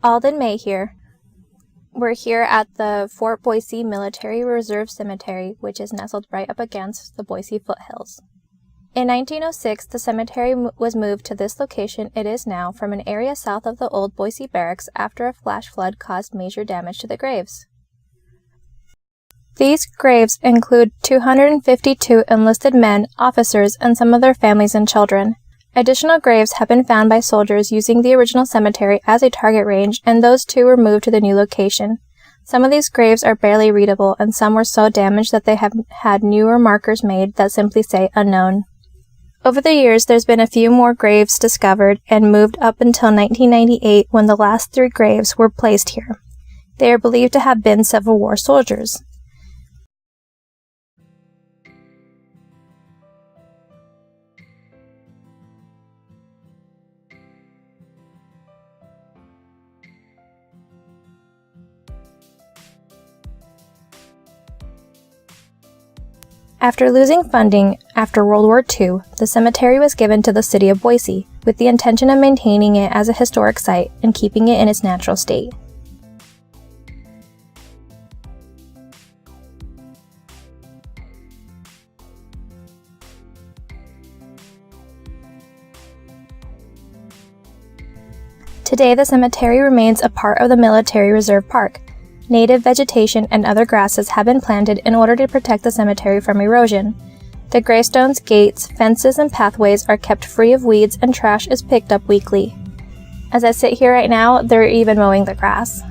Aldin May here. We're here at the Fort Boise Military Reserve Cemetery, which is nestled right up against the Boise foothills. In 1906, the cemetery was moved to this location it is now from an area south of the old Boise barracks after a flash flood caused major damage to the graves. These graves include 252 enlisted men, officers, and some of their families and children. Additional graves have been found by soldiers using the original cemetery as a target range, and those too were moved to the new location. Some of these graves are barely readable, and some were so damaged that they have had newer markers made that simply say unknown. Over the years, there's been a few more graves discovered and moved up until 1998 when the last 3 graves were placed here. They are believed to have been Civil War soldiers. After losing funding after World War II, the cemetery was given to the city of Boise, with the intention of maintaining it as a historic site and keeping it in its natural state. Today, the cemetery remains a part of the Military Reserve Park. Native vegetation and other grasses have been planted in order to protect the cemetery from erosion. The gravestones, gates, fences, and pathways are kept free of weeds, and trash is picked up weekly. As I sit here right now, they're even mowing the grass.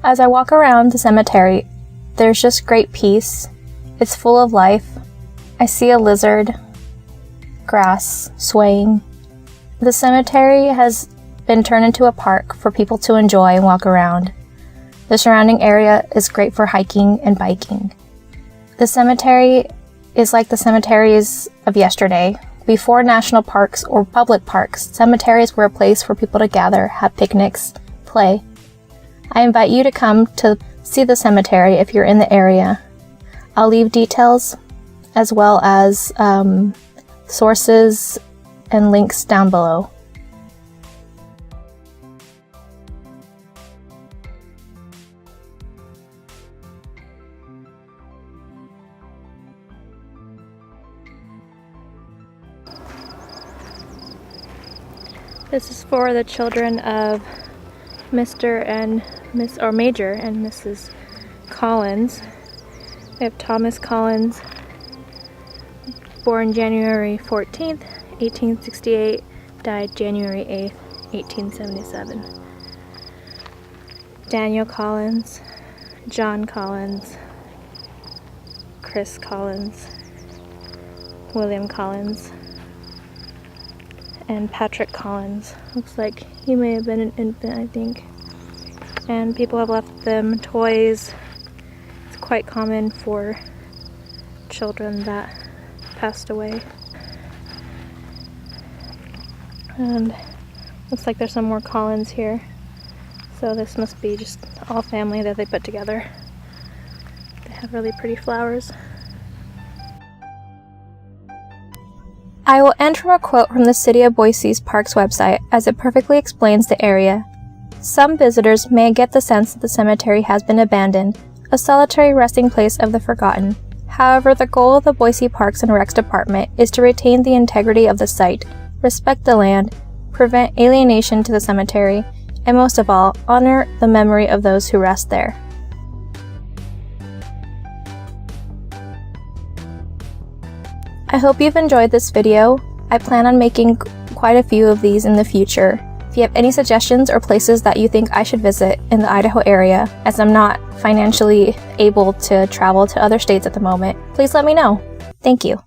As I walk around the cemetery, there's just great peace. It's full of life. I see a lizard, grass swaying. The cemetery has been turned into a park for people to enjoy and walk around. The surrounding area is great for hiking and biking. The cemetery is like the cemeteries of yesterday. Before national parks or public parks, cemeteries were a place for people to gather, have picnics, play. I invite you to come to see the cemetery if you're in the area. I'll leave details as well as sources and links down below. This is for the children of Mr. and Miss, or Major and Mrs. Collins. We have Thomas Collins, born January 14th, 1868, died January 8th, 1877. Daniel Collins, John Collins, Chris Collins, William Collins, and Patrick Collins. Looks like he may have been an infant, I think. And people have left them toys. It's quite common for children that passed away. And looks like there's some more Collins here. So this must be just all family that they put together. They have really pretty flowers. I will end from a quote from the City of Boise's Parks website, as it perfectly explains the area. Some visitors may get the sense that the cemetery has been abandoned, a solitary resting place of the forgotten. However, the goal of the Boise Parks and Recs Department is to retain the integrity of the site, respect the land, prevent alienation to the cemetery, and most of all, honor the memory of those who rest there. I hope you've enjoyed this video. I plan on making quite a few of these in the future. If you have any suggestions or places that you think I should visit in the Idaho area, as I'm not financially able to travel to other states at the moment, please let me know. Thank you.